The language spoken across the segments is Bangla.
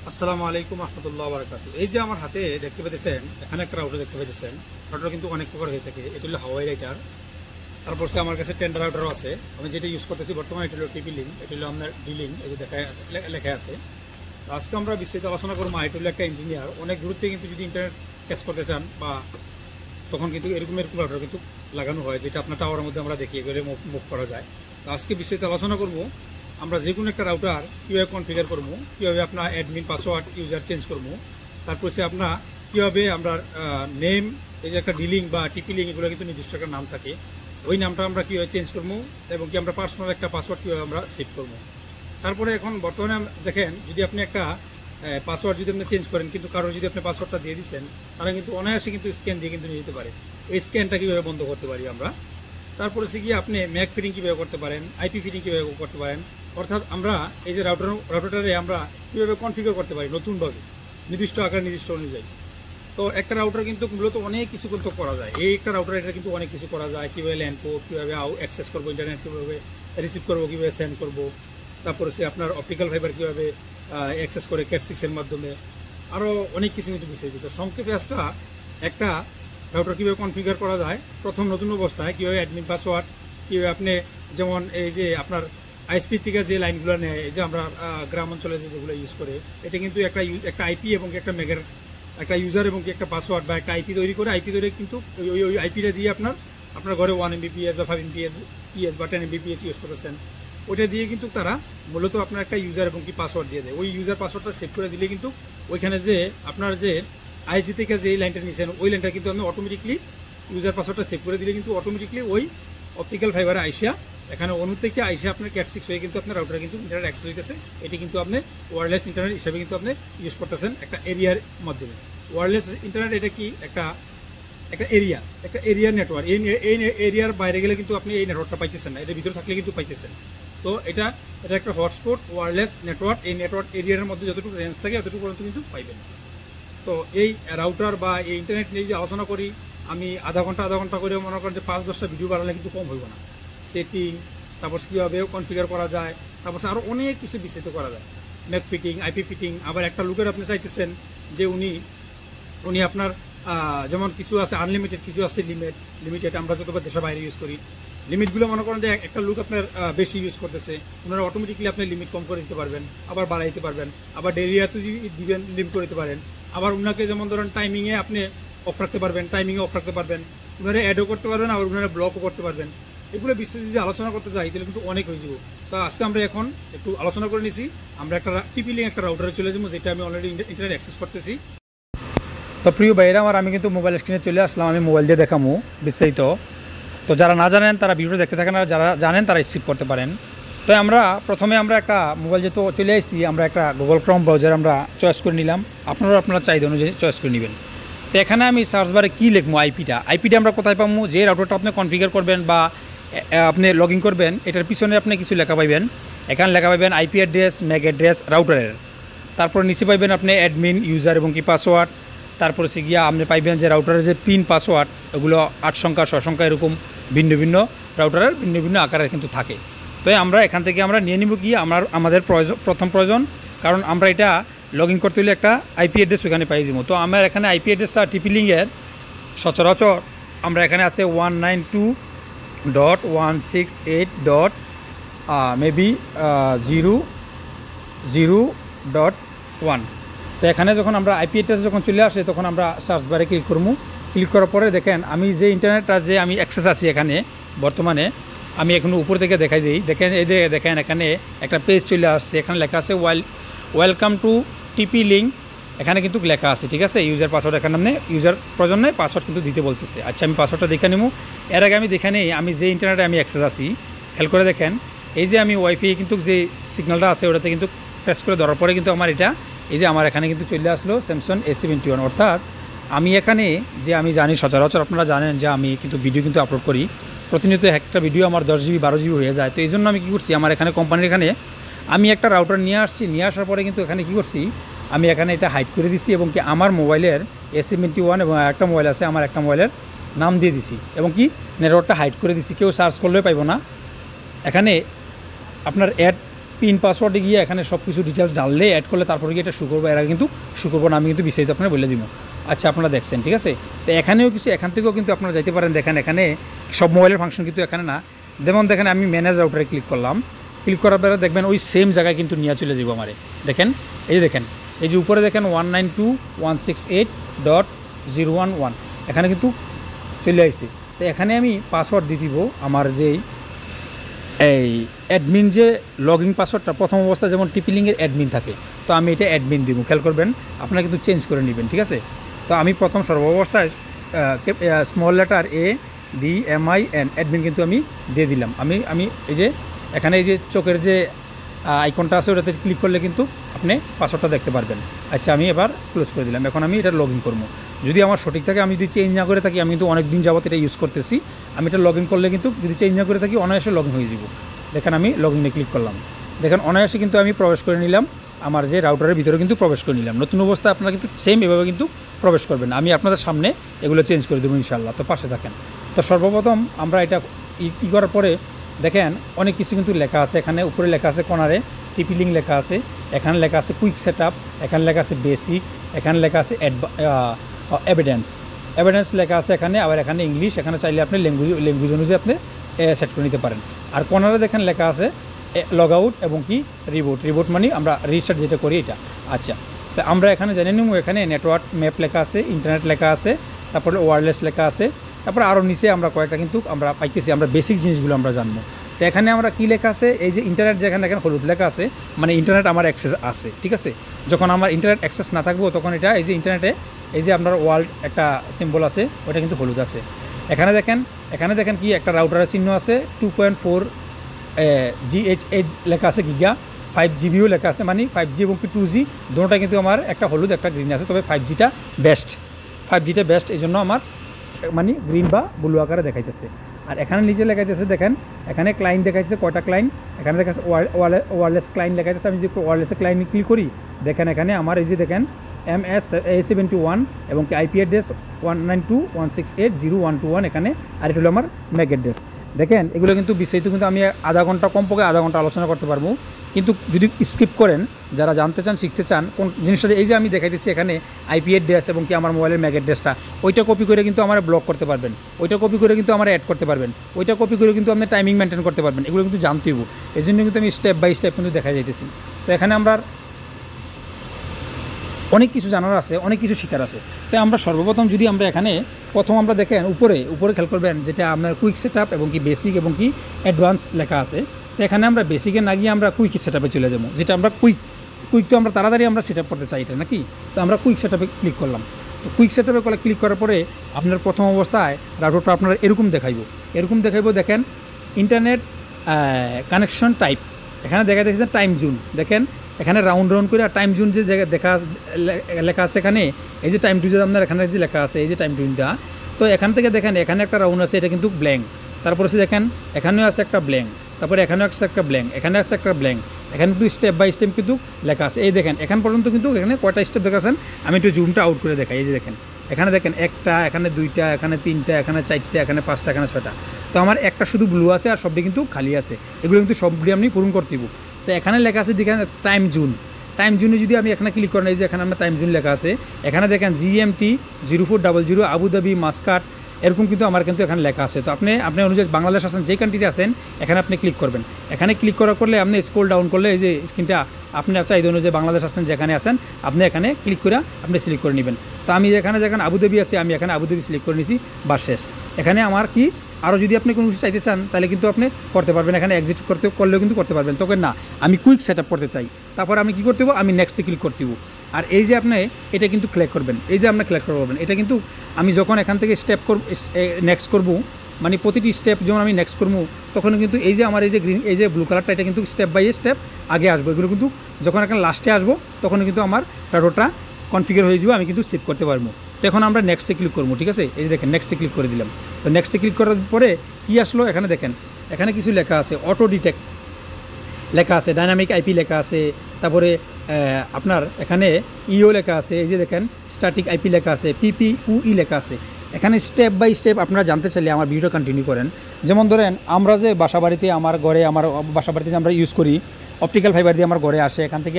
আসসালামু আলাইকুম রহমতুল্লাহ বারাকাতুহু। এই যে আমার হাতে দেখতে পেতেছেন, এখানে একটা রাউটার দেখতে পেতেছেন। রাউটার কিন্তু অনেক প্রকার হয়ে থাকে। এটা হলো হাওয়াই রাউটার। তারপর সে আমার কাছে টেন্ডার রাউটারও আছে। আমি যেটা ইউজ করতেছি বর্তমানে এটা হলো টিপি লিঙ্ক, এটা হলো আপনার ডিলিং, এই যে লেখা আছে। তো আজকে আমরা বিস্তারিত আলোচনা করবো। এটা হলো একটা ইঞ্জিনিয়ার, অনেক দূরত্বে কিন্তু যদি ইন্টারনেট ক্যাচ করতে চান বা তখন কিন্তু এরকম রাউটার কিন্তু লাগানো হয়, যেটা আপনার টাওয়ারের মধ্যে আমরা দেখি এগুলো মুভ করা যায়। তো আজকে বিস্তারিত আলোচনা করবো আমরা যে কোনো একটা রাউটার কীভাবে কনফিগার করবো, কীভাবে আপনার অ্যাডমিন পাসওয়ার্ড ইউজার চেঞ্জ করবো, তারপর সে আপনার কীভাবে আমরা নেম, এই যে একটা ডিলিং বা টিপি লিঙ্ক, এগুলো কিন্তু নির্দিষ্ট একটা নাম থাকে, ওই নামটা আমরা কীভাবে চেঞ্জ করবো এবং কি আমরা পার্সোনাল একটা পাসওয়ার্ড কীভাবে আমরা সেভ করবো। তারপরে এখন বর্তমানে দেখেন, যদি আপনি একটা পাসওয়ার্ড যদি আপনি চেঞ্জ করেন, কিন্তু কারো যদি আপনি পাসওয়ার্ডটা দিয়ে দিচ্ছেন, তারা কিন্তু অনায়াসে কিন্তু স্ক্যান দিয়ে কিন্তু নিয়ে যেতে পারে। এই স্ক্যানটা কীভাবে বন্ধ করতে পারি আমরা। তারপরে সে গিয়ে আপনি ম্যাক ফিটিং কীভাবে করতে পারেন, আইপি ফিটিং কীভাবে করতে পারেন, অর্থাৎ আমরা এই যে রাউটারে আমরা কীভাবে কনফিগার করতে পারি নতুনভাবে নির্দিষ্ট আকার নির্দিষ্ট অনুযায়ী। তো একটা রাউটার কিন্তু মূলত অনেক কিছু কিন্তু করা যায়। এই একটা রাউটার এটা কিন্তু অনেক কিছু করা যায়। কীভাবে ল্যান পোর্ট, কীভাবে অ্যাক্সেস করবো, ইন্টারনেট কীভাবে রিসিভ করবো, কীভাবে সেন্ড করবো, তারপরে সে আপনার অপটিক্যাল ফাইবার কীভাবে অ্যাক্সেস করে ক্যাট 6-এর মাধ্যমে, আরও অনেক কিছু কিন্তু বিস্তারিত। সংক্ষেপে আজটা একটা রাউটার কীভাবে কনফিগার করা যায় প্রথম নতুন অবস্থায়, কীভাবে অ্যাডমিন পাসওয়ার্ড, কীভাবে আপনি যেমন এই যে আপনার আইএসপি থেকে যে লাইনগুলো নেয়, এই যে আমরা গ্রাম অঞ্চলে যেগুলো ইউজ করে, এটা কিন্তু একটা আইপি এবং একটা মেগার একটা ইউজার এবং একটা পাসওয়ার্ড বা একটা আইপি তৈরি করে, আইপি তৈরি কিন্তু ওই আইপিটা দিয়ে আপনার ঘরে 1 MBPS বা 5 MBPS বা 10 MBPS ইউজ করতেছেন, ওইটা দিয়ে কিন্তু তারা মূলত আপনার একটা ইউজার এবং কি পাসওয়ার্ড দিয়ে দেয়। ওই ইউজার পাসওয়ার্ডটা সেভ করে দিলে কিন্তু ওইখানে যে আপনার যে আইসি থেকে যে লাইনটা নিয়েছেন, ওই লাইনটা কিন্তু আপনি অটোমেটিকলি ইউজার পাসওয়ার্ডটা সেভ করে দিলে কিন্তু অটোমেটিকলি ওই অপটিক্যাল ফাইবারে আইসা, এখানে অনু থেকে আইসা আপনার ক্যাট 6 হয়ে কিন্তু আপনার রাউটারে কিন্তু ইন্টারনেট অ্যাক্সেস হইতেছে। এটি কিন্তু আপনি ওয়্যারলেস ইন্টারনেট হিসেবে কিন্তু আপনি ইউজ করতেছেন একটা এরিয়ার মাধ্যমে। ওয়্যারলেস ইন্টারনেট এটা কি একটা এরিয়ার নেটওয়ার্ক। এই এরিয়ার বাইরে গেলে কিন্তু আপনি এই নেটওয়ার্কটা পাইতেছেন না, এর ভিতরে থাকলে কিন্তু পাইতেছেন। তো এটা একটা হটস্পট ওয়্যারলেস নেটওয়ার্ক। এই নেটওয়ার্ক এরিয়ার মধ্যে যতটুকু রেঞ্জ থাকে ততটুকু পর্যন্ত কিন্তু পাইবেন। তো এই রাউটার বা এই ইন্টারনেট নিয়ে যে আলোচনা করি, আমি আধা ঘন্টা করে মনে করেন যে 5-10টা ভিডিও বানালে কিন্তু কম হইব না। সেটিং, তারপর কীভাবে কনফিগার করা যায়, তারপর আরও অনেক কিছু বিস্তৃত করা যায়। ম্যাক ফিটিং, আইপি ফিটিং, আবার একটা লোকের আপনি চাইতেছেন যে উনি আপনার যেমন কিছু আছে আনলিমিটেড, কিছু আছে লিমিটেড। আমরা যতবার দেশের বাইরে ইউজ করি, লিমিটগুলো মনে করেন যে একটা লোক আপনার বেশি ইউজ করতেছে, ওনারা অটোমেটিকলি আপনি লিমিট কম করে দিতে পারবেন, আবার বাড়াই দিতে পারবেন, আবার ডেরিয়াতে দিবেন লিমিট করে দিতে পারেন। আবার ওনাকে যেমন ধরেন টাইমিংয়ে আপনি অফ রাখতে পারবেন, ওনারা অ্যাডও করতে পারবেন, আবার ওনারা ব্লকও করতে পারবেন। এগুলো বিস্তারিত যদি আলোচনা করতে যাই তাহলে কিন্তু অনেক হয়ে যাব। তো আজকে আমরা এখন একটু আলোচনা করে নিছি। আমরা একটা টিপি লিঙ্ক একটা রাউটারে চলে যাবো, যেটা আমি অলরেডি ইন্টারনেট অ্যাক্সেস করতেছি। তো প্রিয় ভাইরা আমার, আমি কিন্তু মোবাইল স্ক্রিনে চলে আসলাম। আমি মোবাইল দিয়ে দেখাবো বিস্তারিত। তো যারা না জানেন তারা ভিডিওটা দেখতে থাকেন, আর যারা জানেন তারা স্কিপ করতে পারেন। তো প্রথমে আমরা একটা মোবাইল যেহেতু চলে আসছি, আমরা একটা গুগল ক্রোম ব্রাউজার আমরা চয়েস করে নিলাম। আপনারা চাহিদা অনুযায়ী চয়েস করে নেবেন। তো এখানে আমি সার্চ বারে কী লিখবো, আইপিটা আমরা কোথায় পাবো, যে রাউটারটা আপনি কনফিগার করবেন বা আপনি লগ ইন করবেন, এটার পিছনে আপনি কিছু লেখা পাইবেন। এখানে লেখা পাইবেন আইপি অ্যাড্রেস, ম্যাক অ্যাড্রেস রাউটারের। তারপর নিচে পাইবেন আপনি অ্যাডমিন, ইউজার এবং কি পাসওয়ার্ড। তারপরে সে গিয়া আপনি পাইবেন যে রাউটারের যে পিন পাসওয়ার্ড, ওগুলো 8 সংখ্যা 6 সংখ্যা এরকম ভিন্ন ভিন্ন রাউটারের ভিন্ন ভিন্ন আকারের কিন্তু থাকে। তো আমরা এখান থেকে আমরা নিয়ে নিব কি আমাদের প্রথম প্রয়োজন, কারণ আমরা এটা লগ ইন করতে হলে একটা আইপি অ্যাড্রেস ওখানে পাই যাব। তো আমার এখানে আইপি অ্যাড্রেসটা টিপি লিঙ্কের সচরাচর আমরা এখানে আছে 192.168.0.1। তো এখানে যখন আমরা আইপি অ্যাড্রেস যখন চলে আসে, তখন আমরা সার্চ বারে ক্লিক করবো। ক্লিক করার পরে দেখেন আমি যে ইন্টারনেটটা যে আমি অ্যাক্সেস আছি এখানে বর্তমানে, আমি এখন উপর থেকে দেখাই দিই। দেখেন এই যে দেখেন এখানে একটা পেজ চলে আসছে, এখানে লেখা আছে ওয়েলকাম টু টিপি লিঙ্ক। এখানে কিন্তু লেখা আছে, ঠিক আছে, ইউজার পাসওয়ার্ড। এখানে আপনি ইউজার প্রয়োজন নেই, পাসওয়ার্ড কিন্তু দিতে বলতেছে। আচ্ছা, আমি পাসওয়ার্ডটা দেখে নেব। এর আগে আমি দেখে নিই আমি যে ইন্টারনেটে আমি অ্যাক্সেস আছি। খেয়াল করে দেখেন, এই যে আমি ওয়াইফাই কিন্তু যে সিগন্যালটা আছে ওটাতে কিন্তু প্রেস করে ধরার পরে কিন্তু আমার এটা এই যে আমার এখানে কিন্তু চলে আসলো স্যামসাং A71। অর্থাৎ আমি এখানে যে আমি জানি সচরাচর আপনারা জানেন যে আমি কিন্তু ভিডিও কিন্তু আপলোড করি প্রতিনিয়ত। একটা ভিডিও আমার 10 GB 12 GB হয়ে যায়। তো এই জন্য আমি কী করছি, আমার এখানে কোম্পানির এখানে আমি একটা রাউটার নিয়ে আসছি। নিয়ে আসার পরে কিন্তু এখানে কী করছি, আমি এখানে এটা হাইড করে দিছি এবং কি আমার মোবাইলের A71 এবং একটা মোবাইল আছে, আমার একটা মোবাইলের নাম দিয়ে দিছি এবং কি নেটওয়ার্কটা হাইড করে দিছি। কেউ সার্চ করলেও পাইব না। এখানে আপনার পিন পাসওয়ার্ডে গিয়ে এখানে সব কিছু ডিটেলস ডাললে অ্যাড করলে তারপরে গিয়ে এটা শু করবো, এর আগে কিন্তু শু করবো না, আমি কিন্তু বিস্তারিত আপনারা বলে দিব। আচ্ছা আপনারা দেখছেন, ঠিক আছে। তো এখানেও কিছু, এখান থেকেও কিন্তু আপনারা যাইতে পারেন। দেখেন এখানে সব মোবাইলের ফাংশন কিন্তু এখানে না। যেমন দেখেন আমি ম্যানেজ রাউটারে ক্লিক করলাম, ক্লিক করার পরে দেখবেন ওই সেম জায়গায় কিন্তু নিয়ে চলে যাবো আমারে। দেখেন এই যে দেখেন, এই যে উপরে দেখেন 192.168.011 এখানে কিন্তু চলে আসছে। তো এখানে আমি পাসওয়ার্ড দিয়ে দিব আমার যেই এই অ্যাডমিন যে লগইন পাসওয়ার্ডটা প্রথম অবস্থায় যেমন টিপিলিংয়ের অ্যাডমিন থাকে, তো আমি এটা অ্যাডমিন দিব, খেয়াল করবেন আপনারা কিন্তু চেঞ্জ করে নেবেন, ঠিক আছে। তো আমি প্রথম সর্বাবস্থায় স্মল লেটার ADMIN অ্যাডমিন কিন্তু আমি দিয়ে দিলাম। আমি এই যে এখানে এই যে চোখের যে আইকনটা আছে ওটাতে ক্লিক করলে কিন্তু আপনি পাসওয়ার্ডটা দেখতে পারবেন। আচ্ছা আমি এবার ক্লোজ করে দিলাম। এখন আমি এটা লগ ইন করবো। যদি আমার সঠিক থাকে, আমি যদি চেঞ্জ না করে থাকি, আমি কিন্তু অনেক দিন যাবত এটা ইউজ করতেছি, আমি এটা লগ ইন করলে কিন্তু যদি চেঞ্জ না করে থাকি অনায়াসে লগ ইন হয়ে যাব। দেখেন আমি লগ ইনে ক্লিক করলাম, দেখেন অনায়াসে কিন্তু আমি প্রবেশ করে নিলাম, আমার যে রাউটারের ভিতরে কিন্তু প্রবেশ করে নিলাম। নতুন অবস্থায় আপনারা কিন্তু সেম এভাবে কিন্তু প্রবেশ করবেন। আমি আপনাদের সামনে এগুলো চেঞ্জ করে দেবো ইনশাআল্লাহ, তো পাশে থাকেন। তো সর্বপ্রথম আমরা এটা ই করার পরে দেখেন অনেক কিছু কিন্তু লেখা আছে। এখানে উপরে লেখা আছে কর্নারে টিপিলিং লেখা আছে, এখানে লেখা আছে কুইক সেটআপ, এখানে লেখা আছে বেসিক, এখানে লেখা আছে এভিডেন্স লেখা আছে এখানে, আবার এখানে ইংলিশ, এখানে চাইলে আপনি ল্যাঙ্গুয়েজ অনুযায়ী আপনি সেট করে নিতে পারেন। আর কর্নারে দেখেন লেখা আছে লগ আউট এবং কি রিবুট মানে আমরা রিস্টার্ট যেটা করি এটা। আচ্ছা তো আমরা এখানে জেনে নিব, এখানে নেটওয়ার্ক ম্যাপ লেখা আছে, ইন্টারনেট লেখা আছে, তারপরে ওয়্যারলেস লেখা আছে, তারপরে আরও নিচে আমরা কয়েকটা কিন্তু আমরা পাইতেছি, আমরা বেসিক জিনিসগুলো আমরা জানবো। তো এখানে আমরা কী লেখা আছে, এই যে ইন্টারনেট যেখানে এখানে হলুদ লেখা আছে মানে ইন্টারনেট আমার অ্যাক্সেস আছে, ঠিক আছে। যখন আমার ইন্টারনেট অ্যাক্সেস না থাকবো তখন এটা এই যে ইন্টারনেটে এই যে আপনার ওয়ার্ল্ড একটা সিম্বল আছে ওটা কিন্তু হলুদ আছে। এখানে দেখেন কি একটা রাউটারের চিহ্ন আছে, 2.4 GHz লেখা আছে, গিগা 5GB লেখা আছে, মানে 5G এবং কি 2G দুটোটা কিন্তু আমার একটা হলুদ একটা গ্রিন আছে, তবে 5Gটা বেস্ট, এই জন্য আমার মানে গ্রিন বা ব্লু আকারে দেখাইতেছে। আর এখানে নিচে লেখাইতেছে দেখেন, এখানে ক্লায়েন্ট দেখাইতেছে কয়টা ক্লায়েন্ট, এখানে দেখাচ্ছে ওয়্যারলেস ক্লায়েন্ট লেখাইতেছে। আমি যদি ওয়্যারলেস ক্লায়েন্ট ক্লিক করি, দেখেন এখানে আমার এই যে দেখেন MS-A71 এবং কি IP অ্যাড্রেস 192.168.0.121 এখানে, আর এটা হলো আমার ম্যাক অ্যাড্রেস। দেখেন এগুলো কিন্তু বিস্তারিত কিন্তু আমি কমপক্ষে আধা ঘন্টা আলোচনা করতে পারবো, কিন্তু যদি স্কিপ করেন, যারা জানতে চান শিখতে চান কোন জিনিসটা, এই যে আমি দেখাইতেছি এখানে IP অ্যাড্রেস এবং কি আমার মোবাইলের ম্যাক অ্যাড্রেসটা, ওইটা কপি করে কিন্তু আমার ব্লক করতে পারবেন, ওইটা কপি করে কিন্তু আমার অ্যাড করতে পারবেন, ওইটা কপি করে কিন্তু আপনি টাইমিং মেনটেন করতে পারবেন। এগুলো কিন্তু জানতে হইব, এই জন্য কিন্তু আমি স্টেপ বাই স্টেপ কিন্তু দেখা যাইতেছি। তো এখানে আমরা অনেক কিছু জানার আছে, অনেক কিছু শেখার আছে। তাই আমরা সর্বপ্রথম যদি আমরা এখানে আমরা দেখেন উপরে খেয়াল করবেন যেটা আপনার কুইক সেটআপ এবং কি বেসিক এবং কি অ্যাডভান্স লেখা আছে। তো এখানে আমরা বেসিকে না গিয়ে আমরা কুইক সেটআপে চলে যাবো, যেটা আমরা কুইক তো আমরা তাড়াতাড়ি আমরা সেটআপ করতে চাই এটা নাকি। তো আমরা কুইক সেটআপে ক্লিক করলাম। তো কুইক সেটআপে ক্লিক করার পরে আপনার প্রথম অবস্থায় রাউটারটা আপনার এরকম দেখাইব। দেখেন ইন্টারনেট কানেকশন টাইপ, এখানে দেখেছেন টাইম জোন, দেখেন এখানে রাউন্ড করে টাইম জোন যে লেখা আছে এখানে, এই যে টাইম জোন আপনার এখানে যে লেখা আছে এই যে টাইম জোনটা, তো এখান থেকে দেখেন এখানে একটা রাউন্ড আছে, এটা কিন্তু ব্ল্যাঙ্ক। তারপরে দেখেন এখানেও আছে একটা ব্ল্যাঙ্ক, তারপরে এখানেও আছে একটা ব্ল্যাঙ্ক, এখানে আছে একটা ব্ল্যাঙ্ক, এখানে কিন্তু স্টেপ বাই স্টেপ কিন্তু লেখা আছে। এই দেখেন এখান পর্যন্ত কিন্তু এখানে কয়টা স্টেপ দেখাচ্ছেন, আমি একটু জুমটা আউট করে দেখাই। এই যে দেখেন এখানে দেখেন একটা, এখানে দুইটা, এখানে তিনটা, এখানে চারটা, এখানে পাঁচটা, এখানে ছয়টা। তো আমার একটা শুধু ব্লু আছে আর সবটি কিন্তু খালি আছে, এগুলো কিন্তু সবটি আপনি পূরণ করতে দিব। তো এখানে লেখা আছে দেখেন টাইম জোনে যদি আমি এখানে ক্লিক করেন, এই যে এখানে আমার টাইম জোন লেখা আছে, এখানে দেখেন GMT 0400 আবুধাবি মাস্কাট এরকম কিন্তু আমার কিন্তু এখানে লেখা আছে। তো আপনি অনুযায়ী বাংলাদেশ আছেন যে কান্ট্রিতে আছেন এখানে আপনি ক্লিক করবেন। এখানে ক্লিক করলে আপনি স্ক্রল ডাউন করলে এই যে স্ক্রিনটা আপনার চাই অনুযায়ী বাংলাদেশ আছেন যেখানে আছেন আপনি এখানে ক্লিক করে আপনি সিলেক্ট করে নেবেন। তো আমি যেখানে আবুধাবি আছে আমি এখানে আবুধাবি সিলেক্ট করে নিয়েছি, বা শেষ। এখানে আমার কি আরও যদি আপনি কোনো কিছু চাইতে চান তাহলে কিন্তু আপনি করতে পারবেন, এখানে এক্সিট করলেও কিন্তু করতে পারবেন। তবে না, আমি কুইক সেটআপ করতে চাই, তারপর আমি কী করতে হবো, আমি নেক্সটে ক্লিক করতে হবো। আর এই যে আপনি এটা কিন্তু ক্লিক করবেন, এই যে আপনি ক্লিক করবেন, এটা কিন্তু আমি যখন এখান থেকে নেক্সট করবো, মানে প্রতিটি স্টেপ যখন আমি নেক্সট করবো তখন কিন্তু এই যে আমার এই যে গ্রিন এই যে ব্লু কালারটা এটা কিন্তু স্টেপ বাই স্টেপ আগে আসবো। এগুলো কিন্তু যখন এখানে লাস্টে আসবো তখন কিন্তু আমার রাউটারটা কনফিগার হয়ে যাবে, আমি কিন্তু সেভ করতে পারবো। তো এখন আমরা নেক্সটে ক্লিক করবো, ঠিক আছে। এই যে দেখেন নেক্সটে ক্লিক করে দিলাম। তো নেক্সটে ক্লিক করার পরে কী আসলো, এখানে দেখেন এখানে কিছু লেখা আছে, অটো ডিটেক্ট লেখা আছে, ডাইনামিক IP লেখা আছে, তারপরে আপনার এখানে ইও লেখা আছে, এই যে দেখেন স্ট্যাটিক IP লেখা আছে, PPUE লেখা আছে। এখানে স্টেপ বাই স্টেপ আপনারা জানতে চাইলে আমার ভিডিও কন্টিনিউ করেন। যেমন ধরেন আমরা যে বাসাবাড়িতে আমার ঘরে আমার বাসাবাড়িতে যে আমরা ইউজ করি অপটিক্যাল ফাইবার দিয়ে আমার ঘরে আসে, এখান থেকে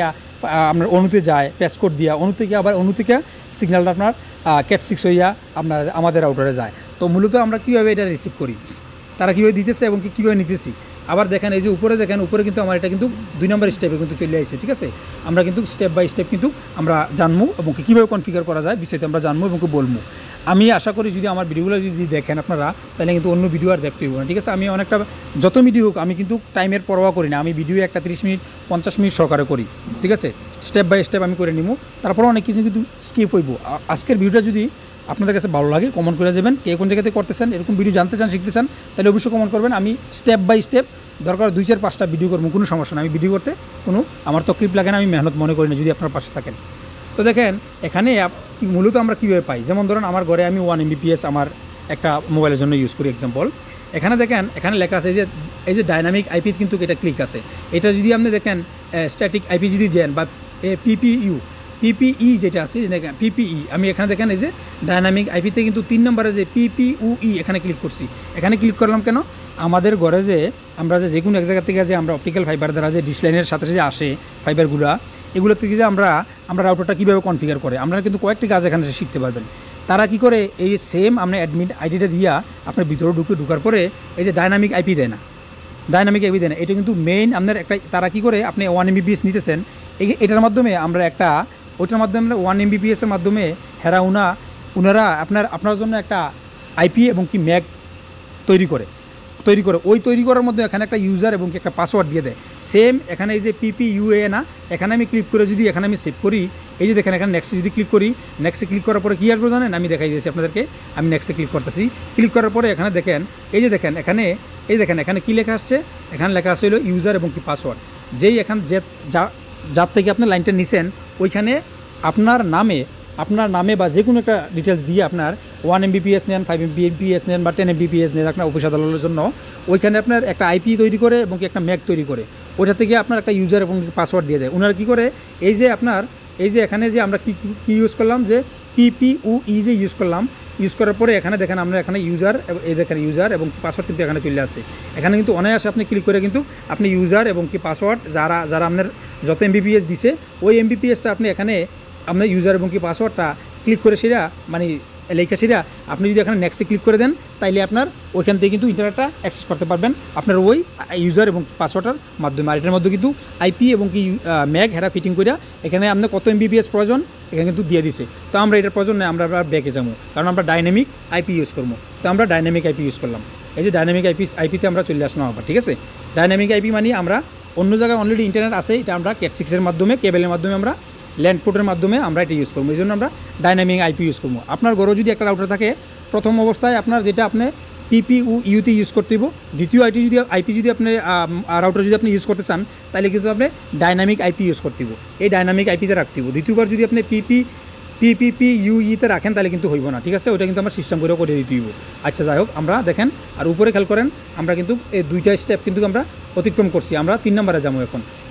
আপনার অনুতে যায় প্যাসকোড দিয়া, অনু থেকে আবার অনু থেকে সিগন্যালটা আপনার ক্যাট 6 হইয়া আপনার আমাদের রাউটারে যায়। তো মূলত আমরা কীভাবে এটা রিসিভ করি, তারা কীভাবে দিতেছে এবং কীভাবে নিতেছি। আবার দেখেন এই যে উপরে দেখেন, উপরে কিন্তু আমার এটা কিন্তু 2 নম্বর স্টেপে কিন্তু চলে আসছে, ঠিক আছে। আমরা কিন্তু স্টেপ বাই স্টেপ কিন্তু আমরা জানবো এবং কীভাবে কনফিগার করা যায় বিষয়টা আমরা জানবো এবং বলবো। আমি আশা করি যদি আমার ভিডিওগুলো যদি দেখেন আপনারা, তাহলে কিন্তু অন্য ভিডিও আর দেখতে হইব না, ঠিক আছে। আমি অনেকটা যত ভিডিও হোক আমি কিন্তু টাইমের পরোয়া করি না, আমি ভিডিও একটা 30 মিনিট 50 মিনিট সহকারে করি, ঠিক আছে। স্টেপ বাই স্টেপ আমি করে নিব, তারপরে অনেক কিছু কিন্তু স্কিপ হইব। আজকের ভিডিওটা যদি আপনাদের কাছে ভালো লাগে কমেন্ট করে যাবেন, কে কোন জায়গাতে করতেছেন, এরকম ভিডিও জানতে চান শিখতে চান, তাহলে অবশ্যই কমেন্ট করবেন। আমি স্টেপ বাই স্টেপ দরকার 2-4-5টা ভিডিও করবো, কোনো সমস্যা না। আমি ভিডিও করতে কোনো আমার তকলিফ লাগে না, আমি মেহনত মনে করি না যদি আপনার পাশে থাকেন। তো দেখেন এখানে মূলত আমরা কীভাবে পাই, যেমন ধরুন আমার ঘরে আমি 1 Mbps আমার একটা মোবাইলের জন্য ইউজ করি এক্সাম্পল। এখানে দেখেন এখানে লেখা আছে এই যে ডাইনামিক আইপি কিন্তু এটা ক্লিক আছে। এটা যদি আপনি দেখেন স্ট্যাটিক আইপি যদি যান বা পিপিই যেটা আছে পিপিই, আমি এখানে দেখেন এই যে ডাইনামিক আইপিতে কিন্তু 3 নম্বরে যে পিপিউই এখানে ক্লিক করছি। এখানে ক্লিক করলাম কেন, আমাদের ঘরে যে আমরা যে কোনো এক জায়গা থেকে যে আমরা অপটিক্যাল ফাইবার দ্বারা যে ডিশ লাইনের সাথে যে আসে ফাইবারগুলো, এগুলো থেকে যে আমরা রাউটারটা কীভাবে কনফিগার করে আমরা কিন্তু কয়েকটি কাজ এখানে শিখতে পারবেন। তারা কি করে, এই সেম আপনার অ্যাডমিট আইডিটা দিয়া আপনার ভিতরে ঢুকার পরে এই যে ডাইনামিক আইপি দেয় না, এটা কিন্তু মেইন আপনার একটা। তারা কি করে, আপনি 1 Mbps নিতেছেন, এটার মাধ্যমে আমরা একটা ওইটার মাধ্যমে আমরা 1 Mbps এর মাধ্যমে ওনারা আপনার জন্য একটা আইপি এবং কি ম্যাক তৈরি করে ওই তৈরি করার মধ্যে এখানে একটা ইউজার এবং একটা পাসওয়ার্ড দিয়ে দেয়। সেম এখানে এই যে পিপিইউএ না, এখানে আমি ক্লিক করে যদি এখানে আমি সেভ করি, এই যে দেখেন এখানে নেক্সটে যদি ক্লিক করি, নেক্সটে ক্লিক করার পরে কী আসবো জানেন, আমি দেখাই দিয়েছি আপনাদেরকে। আমি নেক্সটে ক্লিক করতেছি, ক্লিক করার পরে এখানে দেখেন এই যে দেখেন এখানে কী লেখা আসছে, এখানে লেখা আসছে হলো ইউজার এবং কি পাসওয়ার্ড। যেই যার থেকে আপনি লাইনটা নিছেন ওইখানে আপনার নামে বা যে কোনো একটা ডিটেলস দিয়ে আপনার 1 Mbps নেন, 5 Mbps নেন বা 10 Mbps নেন আপনার অফিস আদালতের জন্য, ওইখানে আপনার একটা আইপি তৈরি করে এবং একটা ম্যাক তৈরি করে, ওইটা থেকে আপনার একটা ইউজার এবং পাসওয়ার্ড দিয়ে দেয়। ওনারা কী করে, এই যে এখানে যে আমরা কী ইউজ করলাম, যে পিপিউই যে ইউজ করার পরে এখানে দেখেন আমরা এখানে ইউজার এবং পাসওয়ার্ড কিন্তু এখানে চলে আসছে। এখানে কিন্তু অনায়াসে আপনি ক্লিক করে কিন্তু আপনি ইউজার এবং কি পাসওয়ার্ড যারা আপনার যত Mbps দিছে ওই Mbpsটা আপনি এখানে আপনার ইউজার এবং কি পাসওয়ার্ডটা ক্লিক করে লেখা আপনি যদি এখানে নেক্সটে ক্লিক করে দেন, তাইলে আপনার ওইখান থেকে কিন্তু ইন্টারনেটটা অ্যাক্সেস করতে পারবেন আপনার ওই ইউজার এবং পাসওয়ার্ডের মাধ্যমে। আর এটার মধ্যে কিন্তু আইপি এবং কি ম্যাক ফিটিং করে এখানে আপনার কত Mbps প্রয়োজন এখানে কিন্তু দিয়ে দিছে। তো আমরা এটার প্রয়োজন নেই, আমরা ব্যাকে যাবো, কারণ আমরা ডাইনামিক আইপি ইউজ করবো। তো আমরা ডাইনামিক আইপি ইউজ করলাম, এই যে ডাইনামিক আইপিতে আমরা চলে আসলাম আবার, ঠিক আছে। ডাইনামিক আইপি মানে আমরা অন্য জায়গায় অলরেডি ইন্টারনেট আছে, এটা আমরা ক্যাট 6 মাধ্যমে কেবলের মাধ্যমে আমরা ল্যান্ড পোর্টের মাধ্যমে আমরা এটা ইউজ করবো, এই জন্য আমরা ডাইনামিক আইপি ইউজ করবো। আপনার ঘরেও যদি একটা রাউটার থাকে, প্রথম অবস্থায় আপনার যেটা আপনি পিপিইউতে ইউজ করতে হইব, দ্বিতীয় আইপি যদি আপনি রাউটার যদি আপনি ইউজ করতে চান, তাহলে কিন্তু আপনি ডাইনামিক আইপি ইউজ করতে হইব, এই ডাইনামিক আইপিতে রাখতে হইব। দ্বিতীয়বার যদি আপনি পিপিইউতে রাখেন তাহলে কিন্তু হইব না, ঠিক আছে। ওটা কিন্তু আমরা সিস্টেম করে দিতে হইব। আচ্ছা যাই হোক, আমরা দেখেন আর উপরে খেয়াল করেন, আমরা কিন্তু এই 2টা স্টেপ কিন্তু আমরা অতিক্রম করছি। আমরা 3 নম্বরে যাবো।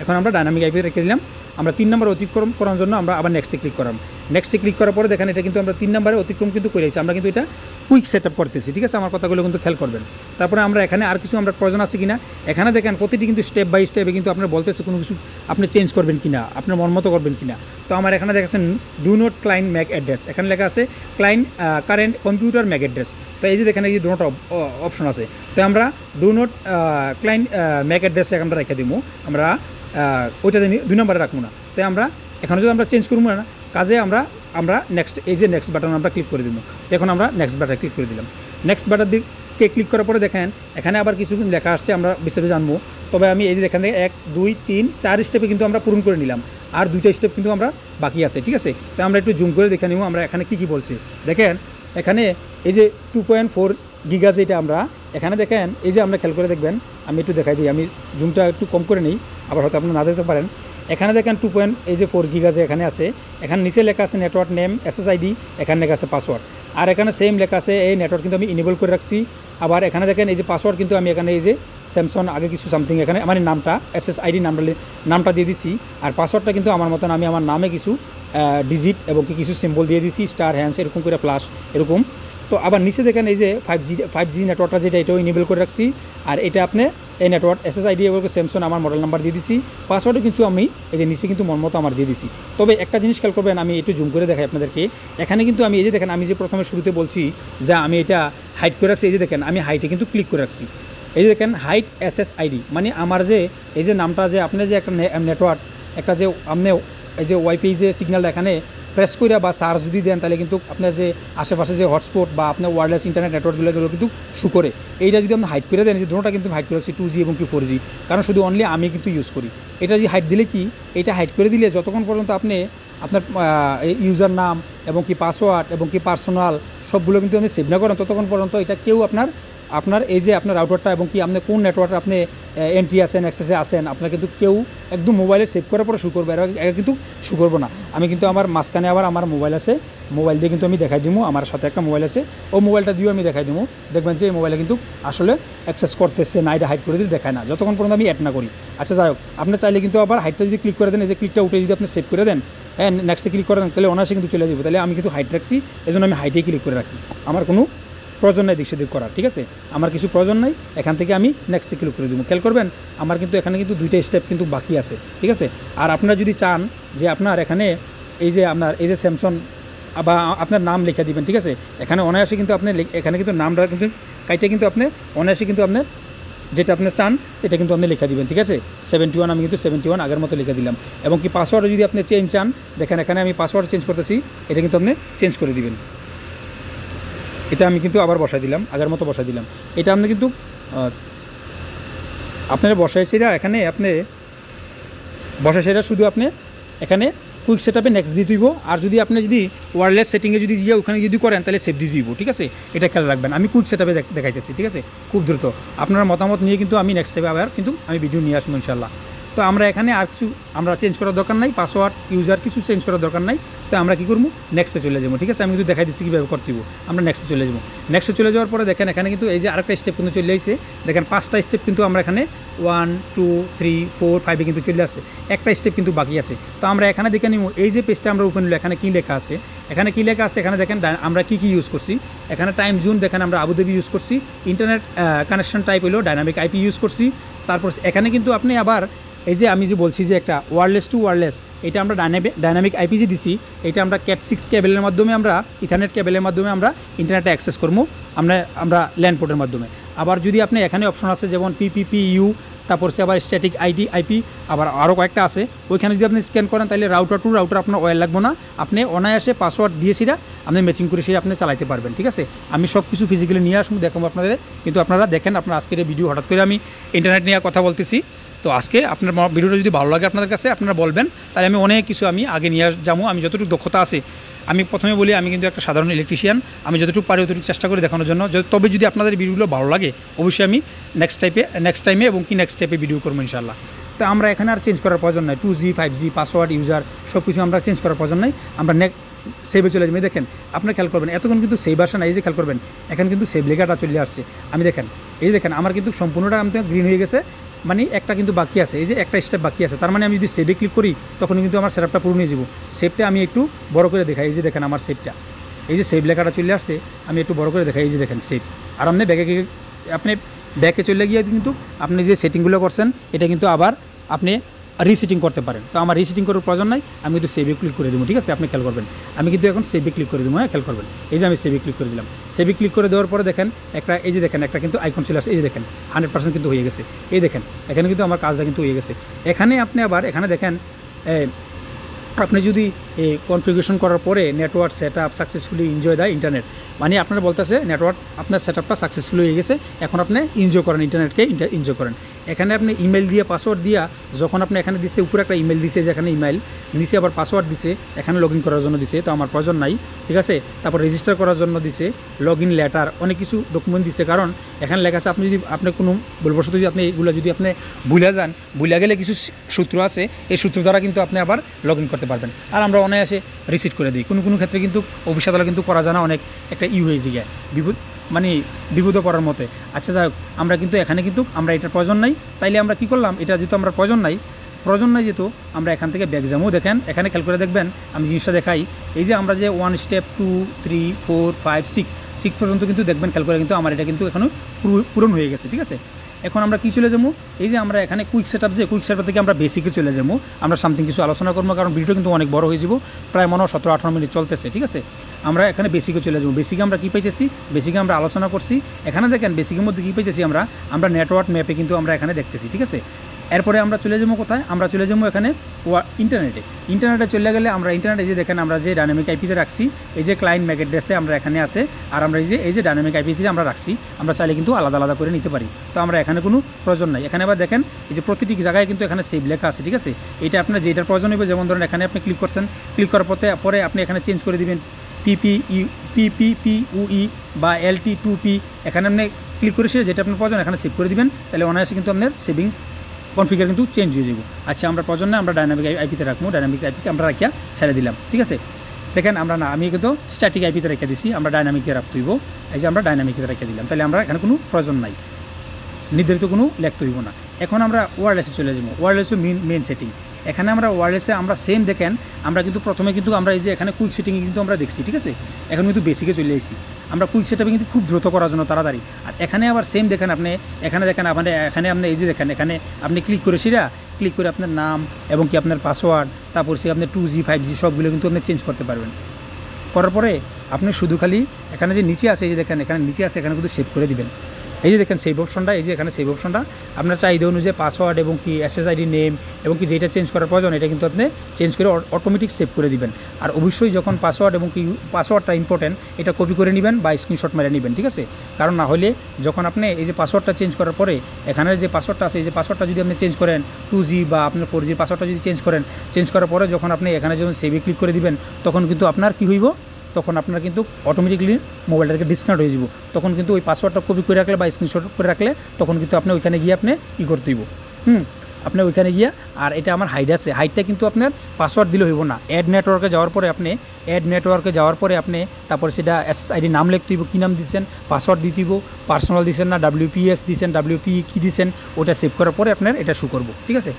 এখন আমরা ডাইনামিক আইপি রেখে দিলাম। আমরা 3 নম্বর অতিক্রম করার জন্য আমরা আবার নেক্সটে ক্লিক করলাম। নেক্সটে ক্লিক করার পরে দেখেন এটা কিন্তু আমরা 3 নম্বরে অতিক্রম কিন্তু করেছি। আমরা কিন্তু এটা কুইক সেট আপ করতেছি, ঠিক আছে। আমার কথাগুলো কিন্তু খেয়াল করবেন। তারপরে আমরা এখানে আর কিছু আমরা প্রয়োজন আছে কিনা, এখানে দেখেন প্রতিটি কিন্তু স্টেপ বাই স্টেপে কিন্তু আপনার বলতেছে কোনো কিছু আপনি চেঞ্জ করবেন কিনা, আপনার মন মতো করবেন কিনা। তো আমার এখানে দেখাচ্ছেন do not client Mac address, এখানে লেখা আছে কারেন্ট কম্পিউটার ম্যাক অ্যাড্রেস। তো এই যে দেখেন এই যে ডু নট অপশন আছে, তো আমরা ডু নট ক্লায়েন্ট ম্যাক অ্যাড্রেসে আমরা রেখে দিব, আমরা ওইটাতে 2 নম্বরে রাখবো না। তাই আমরা এখানে যদি আমরা চেঞ্জ করবো না কাজে আমরা নেক্সট এই যে নেক্সট বাটন আমরা ক্লিক করে দেবো। এখন আমরা নেক্সট বাটনে ক্লিক করে দিলাম। নেক্সট বাটন দিকে ক্লিক করার পরে দেখেন এখানে আবার কিছু লেখা আসছে, আমরা বিস্তারিত জানবো। তবে আমি এই যে এখান থেকে 1 2 3 4 স্টেপে কিন্তু আমরা পূরণ করে নিলাম, আর 2টা স্টেপ কিন্তু আমরা বাকি আছে, ঠিক আছে। তো আমরা একটু জুম করে দেখে নিব আমরা এখানে কী বলছি। দেখেন এখানে এই যে 2.4 গিগা যেটা আমরা এখানে দেখেন, এই যে আমরা খেয়াল করে দেখবেন, আমি একটু দেখাই দিই, আমি জুমটা একটু কম করে নিই, আবার হয়তো আপনারা না দেখতে পারেন। এখানে দেখেন 2.4 গিগা যে এখানে আছে, এখানে নিচে লেখা আছে নেটওয়ার্ক নেম SSID, এখানে লেখা আছে পাসওয়ার্ড, আর এখানে সেম লেখা আছে এই নেটওয়ার্ক কিন্তু আমি ইনেবল করে রাখছি। আবার এখানে দেখেন এই যে পাসওয়ার্ড কিন্তু আমি এখানে এই যে স্যামসং আগে কিছু সামথিং এখানে আমার নামটা SSID নামটা দিয়ে দিচ্ছি, আর পাসওয়ার্ডটা কিন্তু আমার মতন আমি আমার নামে কিছু ডিজিট এবং কিছু সিম্বল দিয়ে দিচ্ছি, স্টার হ্যান্ডস এরকম করে ফ্লাশ এরকম। তো আবার নিচে দেখেন এই যে 5G নেটওয়ার্কটা যেটা এটাও ইনেবল করে রাখছি। আর এটা আপনি এই নেটওয়ার্ক SSID এবং স্যামসং আমার মডেল নাম্বার দিয়ে দিছি, পাসওয়ার্ডও কিন্তু আমি এই যে নিচে কিন্তু মন মতো আমার দিয়ে দিছি। তবে একটা জিনিস খেয়াল করবেন, আমি একটু জুম করে দেখাই আপনাদেরকে। এখানে কিন্তু আমি এই যে দেখেন, আমি যে প্রথমে শুরুতে বলছি যে আমি এটা হাইড করে রাখছি, এই যে দেখেন আমি হাইটে কিন্তু ক্লিক করে রাখছি। এই যে দেখেন হাইট SSID, মানে আমার যে এই যে নামটা যে আপনি যে একটা নেটওয়ার্ক একটা যে আপনি এই যে ওয়াইফাই যে সিগন্যালটা এখানে প্রেস করে বা সার্চ যদি দেন, তাহলে কিন্তু আপনার যে আশেপাশে যে হটস্পট বা আপনার ওয়্যারলেস ইন্টারনেট নেটওয়ার্কগুলো কিন্তু শু করে। এইটা যদি আপনি হাইড করে দেন, যে দুটোটা কিন্তু হাইড করে রাখছি 2G এবং কি 4G, কারণ শুধু অনলি আমি কিন্তু ইউজ করি। এটা যদি হাইড দিলে কি, এটা হাইড করে দিলে যতক্ষণ পর্যন্ত আপনি আপনার ইউজার নাম এবং কি পাসওয়ার্ড এবং কি পার্সোনাল সবগুলো কিন্তু আপনি সেভ না করেন, ততক্ষণ পর্যন্ত এটা কেউ আপনার এই যে আপনার রাউটারটা এবং কি আপনি কোন নেটওয়ার্কে আপনি এন্ট্রি আছেন অ্যাক্সেসে আসেন, আপনার কিন্তু কেউ একদম মোবাইলে সেভ করার পরে শু করবে, এর কিন্তু শু করবো না। আমি কিন্তু আমার মাঝখানে আবার আমার মোবাইল আছে, মোবাইল দিয়ে কিন্তু আমি দেখাই দিব, আমার সাথে একটা মোবাইল আছে, ও মোবাইলটা দিয়েও আমি দেখাই দেবো। দেখবেন যে এই মোবাইলে কিন্তু আসলে অ্যাক্সেস করতেছে না, এটা হাইড করে দিলে দেখায় না যতক্ষণ পর্যন্ত আমি অ্যাড না করি। আচ্ছা যাই হোক, আপনি চাইলে কিন্তু আবার হাইডটা যদি ক্লিক করে দেন, এই যে ক্লিকটা উঠে যদি আপনি সেভ করে দেন, হ্যাঁ নেক্সটে ক্লিক করে দেন, তাহলে অনায়াসে কিন্তু চলে যাবো। তাহলে আমি কিন্তু হাইড রাখছি, এই জন্য আমি হাইডে ক্লিক করে রাখি, আমার কোনো প্রয়োজন নাই দিক সেদিক করার, ঠিক আছে, আমার কিছু প্রয়োজন নাই। এখান থেকে আমি নেক্সটে ক্লিক করে দেবো। খেয়াল করবেন আমার কিন্তু এখানে কিন্তু 2টা স্টেপ কিন্তু বাকি আছে, ঠিক আছে। আর আপনারা যদি চান যে আপনার এখানে এই যে আপনার এই যে স্যামসং বা আপনার নাম লিখে দিবেন, ঠিক আছে, এখানে অনায়াসে কিন্তু আপনি এখানে কিন্তু নামটা কিন্তু কাইটা কিন্তু আপনি অনায়াসে কিন্তু আপনার যেটা আপনি চান এটা কিন্তু আপনি লিখে দিবেন, ঠিক আছে। 71 আমি কিন্তু 71 আগের মতো লিখে দিলাম। এবং কি পাসওয়ার্ডও যদি আপনি চেঞ্জ চান, দেখেন এখানে আমি পাসওয়ার্ড চেঞ্জ করতেছি, এটা কিন্তু আপনি চেঞ্জ করে দিবেন। এটা আমি কিন্তু আবার বসাই দিলাম, আগের মতো বসাই দিলাম। এটা আপনি কিন্তু আপনারা বসাইছিরা এখানে আপনি বসাইছিরা শুধু আপনি এখানে কুইক সেটআপে নেক্সট দিয়ে দিব। আর যদি আপনি যদি ওয়্যারলেস সেটিংয়ে যদি গিয়ে ওখানে যদি করেন, তাহলে সেভ দিয়ে দিব, ঠিক আছে। এটা খেয়াল রাখবেন, আমি কুইক সেটআপে দেখাইতেছি, ঠিক আছে, খুব দ্রুত। আপনার মতামত নিয়ে কিন্তু আমি নেক্সট স্টেপে আবার কিন্তু আমি ভিডিও নিয়ে আসবো ইনশাল্লাহ। তো আমরা এখানে আর কিছু আমরা চেঞ্জ করার দরকার নাই, পাসওয়ার্ড ইউজার কিছু চেঞ্জ করার দরকার নাই। তো আমরা কী করবো, নেক্সটে চলে যাবো, ঠিক আছে। আমি কিন্তু দেখাই দিচ্ছি কীভাবে করতে দিব। আমরা নেক্সটে চলে যাবো। নেক্সটে চলে যাওয়ার পরে দেখেন এখানে কিন্তু এই যে আরেকটা স্টেপ কিন্তু চলে আসছে। দেখেন 5টা স্টেপ কিন্তু আমরা এখানে 1 2 3 4 5 কিন্তু চলে আসছে, একটা স্টেপ কিন্তু বাকি আছে। তো আমরা এখানে দেখে নিব এই যে পেজটা আমরা ওপেন হলো, এখানে কী লেখা আছে, এখানে কী লেখা আছে, এখানে দেখেন আমরা কী ইউজ করছি। এখানে টাইম জোন দেখেন আমরা আবুধাবি ইউজ করছি, ইন্টারনেট কানেকশন টাইপ হলো ডাইনামিক আইপি ইউজ করছি। তারপর এখানে কিন্তু আপনি আবার এই যে আমি যে বলছি যে একটা ওয়্যারলেস টু ওয়্যারলেস, এটা আমরা ডাইনামিক আইপি যে দিছি, এটা আমরা ক্যাট 6 কেবলের মাধ্যমে আমরা ইথারনেট কেবলের মাধ্যমে আমরা ইন্টারনেটে অ্যাক্সেস করবো আমরা ল্যান্ড পোর্টের মাধ্যমে। আবার যদি আপনি এখানে অপশন আছে যেমন PPPU, তারপর সে আবার স্ট্যাটিক আইপি আবার আরও কয়েকটা আছে, ওইখানে যদি আপনি স্ক্যান করেন তাহলে রাউটার টু রাউটার আপনার ওয়্যার লাগবে না, আপনি অনায়াসে পাসওয়ার্ড দিয়ে সেটা আপনি ম্যাচিং করে সেটা আপনি চালাতে পারবেন, ঠিক আছে। আমি সব কিছু ফিজিক্যালি নিয়ে আসবো দেখাবো আপনাদের, কিন্তু আপনারা দেখেন আপনার আজকের এই ভিডিও হঠাৎ করে আমি ইন্টারনেট নিয়ে কথা বলতেছি। তো আজকে আপনার ভিডিওটা যদি ভালো লাগে আপনাদের কাছে, আপনারা বলবেন, তাহলে আমি অনেক কিছু আমি আগে নিয়ে যাবো। আমি যতটুকু দক্ষতা আছে, আমি প্রথমে বলি আমি কিন্তু একটা সাধারণ ইলেকট্রিশিয়ান, আমি যতটুকু পারি ততটুকু চেষ্টা করে দেখানোর জন্য। তবে যদি আপনাদের ভিডিওগুলো ভালো লাগে, অবশ্যই আমি নেক্সট টাইমে এবং কি নেক্সট স্টেপে ভিডিও করবো ইনশাল্লাহ। তো আমরা এখানে আর চেঞ্জ করার প্রয়োজন নাই, 2G 5G পাসওয়ার্ড ইউজার সব কিছু আমরা চেঞ্জ করার প্রয়োজন নাই। আমরা সেভে চলে যাবেন। দেখেন আপনার খেয়াল করবেন এতক্ষণ কিন্তু সেভ আসে না, এই যে খেয়াল করবেন এখানে কিন্তু সেভ লেখাটা চলে আসছে। আমি দেখেন এই দেখেন আমার কিন্তু সম্পূর্ণটা আমাদের গ্রিন হয়ে গেছে, মানে একটা কিন্তু বাকি আছে, এই যে একটা স্টেপ বাকি আছে। তার মানে আমি যদি সেভে ক্লিক করি তখন কিন্তু আমার সেটআপটা পুরো নিয়ে যাবো। সেভটা আমি একটু বড় করে দেখাই, এই যে দেখেন আমার সেভটা, এই যে সেভ লেখাটা চলে আসছে, আমি একটু বড় করে দেখাই, এই যে দেখেন সেভ। আর আপনি ব্যাকে চলে গিয়ে কিন্তু আপনি যে সেটিংগুলো করছেন এটা কিন্তু আবার আপনি রিসেটিং করতে পারেন। তো আমার রিসেটিং করার প্রয়োজন নাই, আমি কিন্তু সেভে ক্লিক করে দেবো, ঠিক আছে। আপনি খেয়াল করবেন আমি কিন্তু এখন সেভে ক্লিক করে দেবো, হ্যাঁ খেয়াল করবেন। এই যে আমি সেভে ক্লিক করে দিলাম, সেভে ক্লিক করে দেওয়ার পরে দেখেন একটা এই যে দেখেন একটা কিন্তু আইকন চলে আসছে, এই যে দেখেন 100% কিন্তু হয়ে গেছে। এই দেখেন এখানে কিন্তু আমার কাজটা কিন্তু হয়ে গেছে। এখানে আপনি আবার এখানে দেখেন আপনি যদি এই কনফিগারেশন করার পরে network setup successfully enjoy the internet, মানে আপনারা বলতেছে নেটওয়ার্ক আপনার সেটআপটা সাকসেসফুল হয়ে গেছে, এখন আপনি এনজয় করেন ইন্টারনেটকে এনজয় করেন। এখানে আপনি ইমেল দিয়ে পাসওয়ার্ড দিয়া যখন আপনি এখানে দিচ্ছে উপরে একটা ইমেল দিছে, যেখানে ইমেল নিচে আবার পাসওয়ার্ড দিছে, এখানে লগ ইন করার জন্য দিছে, তো আমার প্রয়োজন নাই, ঠিক আছে। তারপর রেজিস্টার করার জন্য দিছে, লগ ইন লেটার, অনেক কিছু ডকুমেন্ট দিছে। কারণ এখানে লেখা আছে আপনি যদি আপনি কোনো ভুলবশত যদি আপনি এগুলো যদি আপনি ভুলে যান, ভুলে গেলে কিছু সূত্র আছে, এই সূত্র দ্বারা কিন্তু আপনি আবার লগ ইন করতে পারবেন। আর আমরা অনায়াসে রিসিট করে দিই, কোনো ক্ষেত্রে কিন্তু অফিস আদালত কিন্তু করা যায় না, অনেক একটা হয়ে যায় বিপদে পড়ার মতে। আচ্ছা যাই হোক, আমরা কিন্তু এখানে কিন্তু আমরা এটার প্রয়োজন নাই, তাইলে আমরা কি করলাম, এটা যেহেতু আমরা প্রয়োজন নাই যেহেতু আমরা এখান থেকে ব্যাক যাবো। দেখেন এখানে খেয়াল করে দেখবেন আমি জিনিসটা দেখাই, এই যে আমরা যে 1 স্টেপ 2 3 4 5 6 6 পর্যন্ত কিন্তু দেখবেন খেয়াল করে কিন্তু আমার এটা কিন্তু এখনও পূরণ হয়ে গেছে। ঠিক আছে, এখন আমরা কি চলে যাবো, এই যে আমরা এখানে কুইক সেটআপ, যে কুইক সেটআপ থেকে আমরা বেসিকে চলে যাবো, আমরা সামথিং কিছু আলোচনা করবো, কারণ ভিডিও কিন্তু অনেক বড় হয়ে যাব, প্রায় মনে হয় 17-18 মিনিট চলতেছে। ঠিক আছে, আমরা এখানে বেসিকে চলে যাবো। বেসিকে আমরা কী পাইতেছি, বেসিকে আমরা আলোচনা করছি। এখানে দেখেন বেসিকের মধ্যে কী পাইতেছি, আমরা নেটওয়ার্ক ম্যাপে কিন্তু আমরা এখানে দেখতেছি। ঠিক আছে, এরপরে আমরা চলে যাবো কোথায়, আমরা চলে যাবো এখানে ইন্টারনেটে চলে গেলে আমরা ইন্টারনেটে যে দেখেন আমরা যে ডাইনামিক আইপিতে রাখছি, এই যে ক্লায়েন্ট ম্যাক অ্যাড্রেসে আমরা এখানে আছে, আর আমরা এই যে ডাইনামিক আইপিতে আমরা রাখছি, আমরা চাইলে কিন্তু আলাদা আলাদা করে নিতে পারি। তো আমরা এখানে কোনো প্রয়োজন নাই। এখানে আবার দেখেন এই যে প্রতিটি জায়গায় কিন্তু এখানে সেভ লেখা আছে। ঠিক আছে, এটা আপনার যেটার প্রয়োজন হবে, যেমন ধরেন এখানে আপনি ক্লিক করছেন, ক্লিক করার পরে আপনি এখানে চেঞ্জ করে দিবেন PPPUE বা LT2P, এখানে আপনি ক্লিক করে যেটা আপনার প্রয়োজন এখানে সেভ করে দিবেন, তাহলে অনায়াসে কিন্তু আপনার সেভিং কনফিগার কিন্তু চেঞ্জ হয়ে যাব। আচ্ছা, আমরা প্রয়োজন না আমরা ডাইনামিক আইপিতে রাখবো, ডাইনামিক আইপিকে আমরা রাখিয়া ছেড়ে দিলাম। ঠিক আছে, দেখেন আমি কিন্তু স্ট্যাটিক আইপিতে রেখে দিছি, আমরা ডাইনামিকে রাখতে হইব। এই যে আমরা ডাইনামিকে রেখে দিলাম, তাহলে আমরা এখানে কোনো প্রয়োজন নাই, নির্ধারিত কোনো লিখতে হইব না। এখন আমরা ওয়্যারলেসে চলে যাব। ওয়্যারলেসে মেন সেটিং, এখানে আমরা ওয়্যারলেসে আমরা সেম দেখেন, আমরা কিন্তু প্রথমে কিন্তু আমরা এই যে এখানে কুইক সেটিংয়ে কিন্তু আমরা দেখছি। ঠিক আছে, এখন কিন্তু বেসিকে চলে এসেছি, আমরা কুইক সেটআপে কিন্তু খুব দ্রুত করার জন্য তাড়াতাড়ি। আর এখানে আবার সেম দেখেন, এখানে আপনি এই যে দেখেন, এখানে আপনি ক্লিক করে আপনার নাম এবং কি আপনার পাসওয়ার্ড, তারপর সে আপনার 2G 5G সবগুলো কিন্তু আপনি চেঞ্জ করতে পারবেন। করার পরে আপনি শুধু খালি এখানে যে নিচে আছে, এই যে দেখেন এখানে নিচে আছে, এখানে কিন্তু সেভ করে দিবেন। এই যে দেখেন সেভ অপশনটা, এই যে এখানে সেভ অপশনটা আপনার চাহিদা অনুযায়ী পাসওয়ার্ড এবং কি SSID নেম এবং কি যেটা চেঞ্জ করার প্রয়োজন এটা কিন্তু আপনি চেঞ্জ করে অটোমেটিক সেভ করে দিবেন। আর অবশ্যই যখন পাসওয়ার্ড এবং কি পাসওয়ার্ডটা ইম্পর্টেন্ট, এটা কপি করে নেবেন বা স্ক্রিনশট মেরে নেবেন। ঠিক আছে, কারণ না হলে যখন আপনি এই যে পাসওয়ার্ডটা চেঞ্জ করার পরে এখানের যে পাসওয়ার্ডটা আছে, এই যে পাসওয়ার্ডটা যদি আপনি চেঞ্জ করেন 2G বা আপনার 4G পাসওয়ার্ডটা যদি চেঞ্জ করার পরে যখন আপনি এখানে যখন সেভে ক্লিক করে দিবেন, তখন কিন্তু আপনার কী হইব, তখন আপনার কিন্তু অটোমেটিকলি মোবাইলটাকে ডিসকানেক্ট হয়ে যাব। তখন কিন্তু ওই পাসওয়ার্ডটা কপি করে রাখলে বা স্ক্রিনশট করে রাখলে তখন কিন্তু আপনি ওইখানে গিয়ে আপনি করতে হইব। আপনি ওইখানে গিয়ে, আর এটা আমার হাইড আছে, হাইডটা কিন্তু আপনার পাসওয়ার্ড দিলে হইব না। অ্যাড নেটওয়ার্কে যাওয়ার পরে আপনি তারপরে সেটা SSID নাম লিখতে হইব, কী নাম দিচ্ছেন, পাসওয়ার্ড দিতে হইব, পার্সোনাল দিচ্ছেন না WPS দিচ্ছেন, WPE কী দিচ্ছেন, ওটা সেভ করার পরে আপনার এটা শো করবো। ঠিক আছে,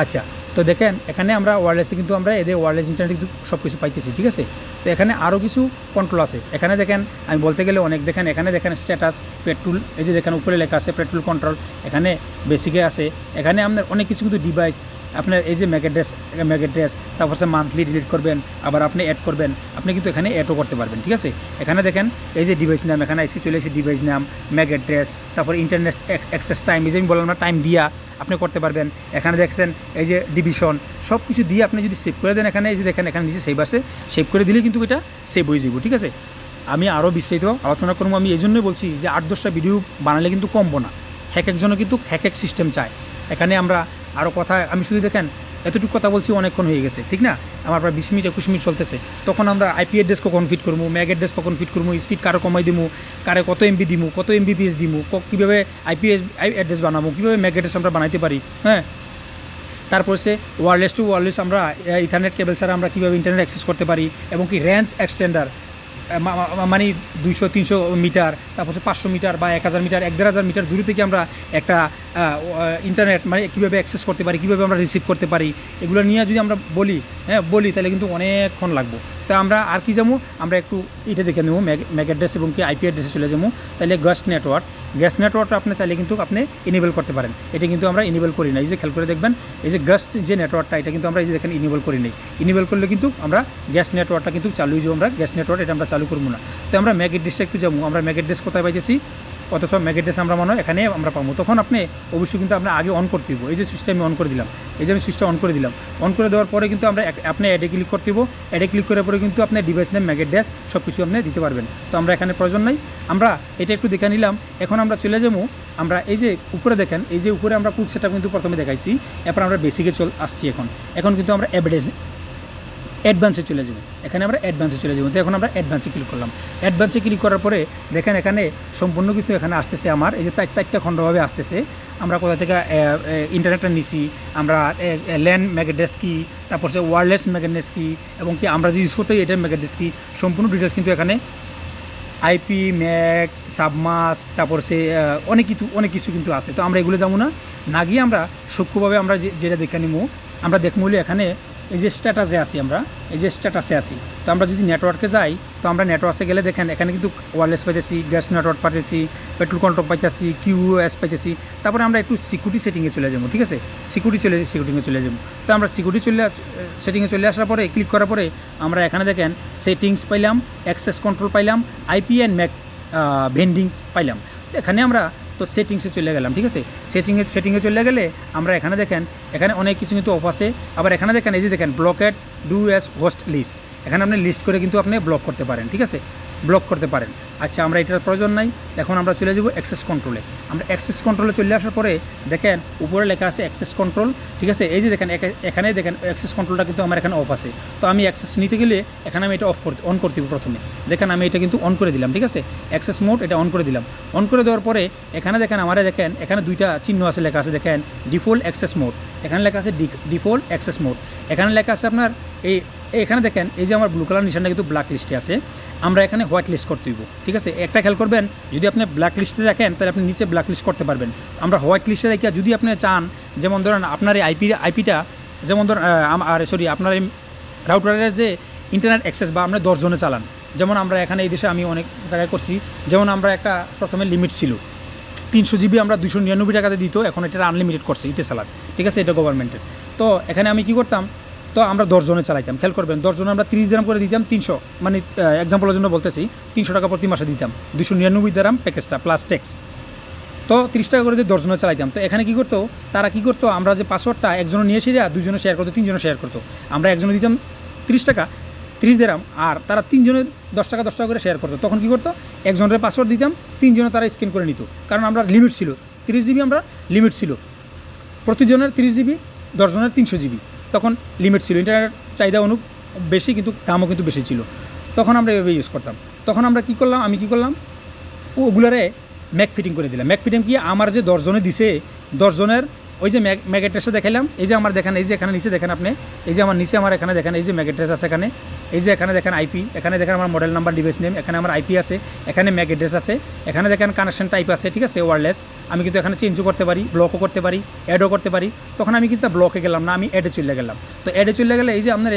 আচ্ছা, তো দেখেন এখানে আমরা ওয়্যারলেসে কিন্তু আমরা এদের ওয়্যারলেস ইন্টারনেট কিন্তু সব কিছু পাইতেছি। ঠিক আছে, তো এখানে আরও কিছু কন্ট্রোল আছে। এখানে দেখেন আমি বলতে গেলে অনেক, দেখেন এখানে দেখেন স্ট্যাটাস, পেট্রোল, এই যে দেখেন উপরে লেখা আছে পেট্রোল কন্ট্রোল, এখানে বেসিকে আছে। এখানে আপনার অনেক কিছু কিন্তু ডিভাইস, আপনার এই যে ম্যাক অ্যাড্রেস, তারপর সে মান্থলি ডিলিট করবেন, আবার আপনি অ্যাড করবেন, আপনি কিন্তু এখানে অ্যাডও করতে পারবেন। ঠিক আছে, এখানে দেখেন এই যে ডিভাইস নাম, এখানে এসে চলে এসে ডিভাইস নাম, ম্যাক অ্যাড্রেস, তারপর ইন্টারনেট অ্যাক্সেস টাইম, এই যে আমি বললাম না টাইম দিয়া আপনি করতে পারবেন। এখানে দেখছেন এই যে ডিভিশন, সব কিছু দিয়ে আপনি যদি সেভ করে দেন, এখানে এই যে দেখেন এখানে নিচে সেভ আছে, সেভ করে দিলে কিন্তু এটা সেভ হয়ে যাব। ঠিক আছে, আমি আরও বিস্তারিত আলোচনা করবো। আমি এই জন্যই বলছি যে 8-10টা ভিডিও বানালে কিন্তু কমবো না, একজনও কিন্তু এক সিস্টেম চায়। এখানে আমরা আরও কথা, আমি শুধু দেখেন এতটুকু কথা বলছি, অনেকক্ষণ হয়ে গেছে, ঠিক না, আমার প্রায় 20 মিনিট 21 মিনিট চলতেছে। তখন আমরা IP অ্যাড্রেস কখন ফিট করবো, ম্যাক অ্যাড্রেস কখন ফিট করবো, স্পিড কারো কমাই দিমু, কারে কত MB দিমু, কত MBPS দিমু, কীভাবে IP অ্যাড্রেস বানাবো, কীভাবে ম্যাক অ্যাড্রেস আমরা বানাইতে পারি। হ্যাঁ, তারপর সে ওয়্যারলেস টু ওয়্যারলেস আমরা ইথারনেট কেবল ছাড়া আমরা কীভাবে ইন্টারনেট অ্যাক্সেস করতে পারি, এবং কি রেঞ্জ এক্সটেন্ডার মানে 200-300 মিটার, তারপর 500 মিটার বা 1000 মিটার, 1500 মিটার দূরে থেকে আমরা একটা ইন্টারনেট মানে কীভাবে অ্যাক্সেস করতে পারি, কীভাবে আমরা রিসিভ করতে পারি, এগুলো নিয়ে যদি আমরা বলি তাহলে কিন্তু অনেকক্ষণ লাগবো। তো আমরা আর কি যাবো, আমরা একটু এটা দেখে নেবো ম্যাক অ্যাড্রেস এবং কি IP অ্যাড্রেসে চলে যাবো। তাহলে গ্যাস নেটওয়ার্কটা আপনি চাইলে কিন্তু আপনি ইনেবল করতে পারেন। এটা কিন্তু আমরা ইনেবল করি না, এই যে খেয়াল করে দেখবেন এই যে গাস্ট যে নেটওয়ার্কটা, এটা কিন্তু আমরা এই যে দেখেন ইনেবল করি নাই। ইনেবল করলে কিন্তু আমরা গ্যাস নেটওয়ার্কটা কিন্তু চালু হয়ে যাবো, আমরা গ্যাস নেটওয়ার্ক এটা আমরা চালু করবো না। তো আমরা ম্যাক অ্যাড্রেসটা একটু যাবো, আমরা ম্যাক অ্যাড্রেস কোথায় পাইতেছি, অথচ ম্যাক অ্যাড্রেস আমরা মনে হয় এখানে আমরা পাবো। তখন আপনি অবশ্যই কিন্তু আপনার আগে অন করতে হইব। এই যে সুইচটা আমি অন করে দিলাম, এই যে আমি সুইচটা অন করে দিলাম, অন করে দেওয়ার পরে কিন্তু আমরা আপনি অ্যাডে ক্লিক করতে হইব। অ্যাডে ক্লিক করার পরে কিন্তু আপনার ডিভাইস নেম, ম্যাক অ্যাড্রেস সব কিছু আপনি দিতে পারবেন। তো আমরা এখানে প্রয়োজন নাই, আমরা এটা একটু দেখে নিলাম। এখন আমরা চলে যাবো, আমরা এই যে উপরে দেখেন, এই যে উপরে আমরা কুইক সেটআপ কিন্তু প্রথমে দেখাইছি, এরপর আমরা বেসিকে আসছি। এখন কিন্তু আমরা অ্যাডভান্সে চলে যাব। এখানে আমরা অ্যাডভান্সে চলে যাবো। তো এখন আমরা অ্যাডভান্সে ক্লিক করলাম। অ্যাডভান্সে ক্লিক করার পরে দেখেন এখানে সম্পূর্ণ কিছু এখানে আসতেছে, আমার এই যে চারটা খণ্ডভাবে আসতেছে। আমরা কোথা থেকে ইন্টারনেটটা নিছি, আমরা ল্যান্ড ম্যাক অ্যাড্রেস কী, তারপর সে ওয়্যারলেস ম্যাক অ্যাড্রেস কী, এবং কি আমরা যে ইউজ করতে এটার ম্যাক অ্যাড্রেস কী, সম্পূর্ণ ডিটেলস কিন্তু এখানে IP, ম্যাক, সাবমাস্ক, তারপর সে অনেক কিছু কিন্তু আছে। তো আমরা এগুলো যাবো না, গিয়ে আমরা সূক্ষ্মভাবে আমরা যেটা দেখে নিব, আমরা দেখবো এখানে এই যে স্ট্যাটাসে আসি আমরা, এই যে স্ট্যাটাসে আসি, তো আমরা যদি নেটওয়ার্কে যাই, তো আমরা নেটওয়ার্কে গেলে দেখেন এখানে কিন্তু ওয়্যারলেস পাইতেছি, গ্যাস নেটওয়ার্ক পাইতেছি, পেট্রোল কন্ট্রোল পাইতেছি, কিউএস পাইতেছি। তারপরে আমরা একটু সিকিউরিটি সেটিংয়ে চলে যাবো, ঠিক আছে, সিকিউরিটিংয়ে চলে যাবো। তো আমরা সিকিউরিটি সেটিংয়ে চলে আসার পরে ক্লিক করার পরে আমরা এখানে দেখেন সেটিংস পাইলাম, অ্যাক্সেস কন্ট্রোল পাইলাম, আইপি অ্যান্ড ম্যাক ভেন্ডিং পাইলাম। এখানে আমরা তো সেটিংসে চলে গেলাম, ঠিক আছে। সেটিংয়ে চলে গেলে আমরা এখানে দেখেন এখানে অনেক কিছু কিন্তু অফ আছে। আবার এখানে দেখেন এই যে দেখেন blocked do as host list, এখানে আপনি লিস্ট করে কিন্তু আপনি ব্লক করতে পারেন, ঠিক আছে, ব্লক করতে পারেন। আচ্ছা, আমরা এটার প্রয়োজন নাই। এখন আমরা চলে যাব অ্যাক্সেস কন্ট্রোলে। আমরা অ্যাক্সেস কন্ট্রোলে চলে আসার পরে দেখেন উপরে লেখা আছে অ্যাক্সেস কন্ট্রোল, ঠিক আছে। এই যে দেখেন এখানে দেখেন অ্যাক্সেস কন্ট্রোলটা কিন্তু আমার এখানে অফ আছে। তো আমি অ্যাক্সেস নিতে গেলে এখানে আমি এটা অন করতে হবে প্রথমে। দেখেন আমি এটা কিন্তু অন করে দিলাম, ঠিক আছে, অ্যাক্সেস মোড এটা অন করে দিলাম। অন করে দেওয়ার পরে এখানে দেখেন দেখেন এখানে দুইটা চিহ্ন আছে, লেখা আছে দেখেন ডিফল্ট অ্যাক্সেস মোড, এখানে লেখা আছে ডিফল্ট অ্যাক্সেস মোড, এখানে লেখা আছে আপনার এখানে দেখেন এই যে আমার ব্লু কালার নিশানটা কিন্তু ব্ল্যাক লিস্টে আছে, আমরা এখানে হোয়াইট লিস্ট করতে হইব, ঠিক আছে। একটা খেয়াল করবেন, যদি আপনি ব্ল্যাক লিস্টে রাখেন তাহলে আপনি নিচে ব্ল্যাক লিস্ট করতে পারবেন। আমরা হোয়াইট লিস্টে রেখে যদি আপনি চান, যেমন ধরেন আপনার এই আইপিটা যেমন ধরেন আপনার এই রাউটারের যে ইন্টারনেট অ্যাক্সেস বা আপনি 10 জনে চালান, যেমন আমরা এখানে এই দেশে আমি অনেক জায়গায় করছি, যেমন আমরা একটা প্রথমে লিমিট ছিল 300 জিবি আমরা 299 টাকাতে দিত, এখন এটা আনলিমিটেড করছে ইতে চালান, ঠিক আছে, এটা গভর্নমেন্টের। তো এখানে আমি কি করতাম, তো আমরা 10 জনে চালাইতাম, খেয়াল করবেন 10 জনে আমরা 30 দিরাম করে দিতাম, 300 মানে এক্সাম্পলের জন্য বলতেছি 300 টাকা প্রতি মাসে দিতাম, 299 দিরাম প্যাকেজটা প্লাস ট্যাক্স। তো 30 টাকা করে যদি 10 জনে চালাইতাম, তো এখানে কী করতো, তারা কী করতো, আমরা যে পাসওয়ার্ডটা একজনে নিয়ে এসে 2 জনে শেয়ার করতো, 3 জনে শেয়ার করতো, আমরা একজনে দিতাম 30 টাকা 30 দিরাম, আর তারা 3 জনে 10 টাকা করে শেয়ার করতো। তখন কী করতো, একজনের পাসওয়ার্ড দিতাম, 3 জনে তারা স্ক্যান করে নিত, কারণ আমরা লিমিট ছিল 30 জিবি, আমরা লিমিট ছিল প্রতিজনের 30 জিবি, 10 জনের 300 জিবি, তখন লিমিট ছিল, ইন্টারনেট চাহিদা বেশি কিন্তু দামও কিন্তু বেশি ছিল, তখন আমরা এভাবে ইউজ করতাম। তখন আমরা কী করলাম, আমি কী করলাম, ওগুলারে ম্যাক ফিটিং করে দিলাম। ম্যাক ফিটিং কি, আমার যে 10 জনে দিছে 10 জনের ওই যে ম্যাক অ্যাড্রেসটা দেখালাম, এই যে আমার দেখেন, এই যে এখানে নিচে দেখেন আপনি, এই যে আমার নিচে আমার এখানে দেখেন এই যে ম্যাক অ্যাড্রেস আছে এখানে, এই যে এখানে দেখেন আইপি, এখানে দেখেন আমার মডেল নাম্বার ডিভাইস নেম, এখানে আমার আইপি আছে, এখানে ম্যাক অ্যাড্রেস আছে, এখানে দেখেন কানেকশন টাইপ আছে, ঠিক আছে, ওয়্যারলেস। আমি কিন্তু এখানে চেঞ্জও করতে পারি, ব্লকও করতে পারি, অ্যাডও করতে পারি। তখন আমি কিন্তু ব্লকে গেলাম না, আমি অ্যাডে চলে গেলাম। তো অ্যাডে চলে গেলে এই যে আপনার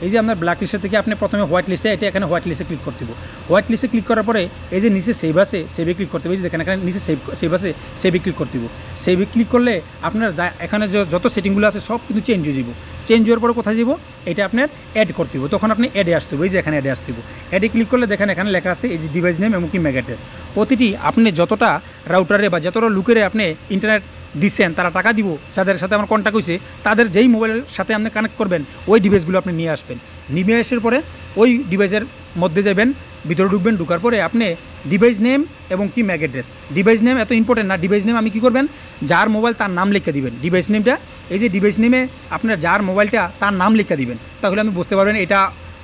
এই যে আপনার ব্ল্যাক লিস্টের থেকে আপনি প্রথমে হোয়াইট লিস্টে, এটা এখানে হোয়াইট লিস্টে ক্লিক করতে হবে। হোয়াইট লিস্টে ক্লিক করার পরে এই যে নিচে সেভ আছে, সেভে ক্লিক করতে হবে, এই যে দেখেন এখানে নিচে সেভ আছে, সেভে ক্লিক করতে হবে। সেভে ক্লিক করলে আপনার এখানে যত সেটিংগুলো আছে সব কিন্তু চেঞ্জ হয়ে যাব। চেঞ্জ হওয়ার পরে কোথায় যাব, এটা আপনার অ্যাড করতে হবে, তখন আপনি অ্যাডে আসতে হবে, এই যে এখানে অ্যাডে আসতে হবে। অ্যাডে ক্লিক করলে দেখেন এখানে লেখা আছে এই যে ডিভাইস নেম এবং কি ম্যাক অ্যাড্রেস। প্রতিটি আপনি যতটা রাউটারে বা যতটা লুকেরে আপনি ইন্টারনেট দিচ্ছেন তারা টাকা দিব, যাদের সাথে আমার কন্ট্যাক্ট হয়েছে তাদের যেই মোবাইলের সাথে আপনি কানেক্ট করবেন ওই ডিভাইসগুলো আপনি নিয়ে আসবেন। নিয়ে আসার পরে ওই ডিভাইসের মধ্যে যাবেন, ভিতরে ঢুকবেন, ঢুকার পরে আপনি ডিভাইস নেম এবং কি ম্যাক অ্যাড্রেস, ডিভাইস নেম এত ইম্পর্টেন্ট না, ডিভাইস নেম আমি কী করবেন, যার মোবাইল তার নাম লিখে দিবেন, ডিভাইস নেমটা এই যে ডিভাইস নেমে আপনার যার মোবাইলটা তার নাম লিখে দিবেন, তাহলে আমি বুঝতে পারবেন এটা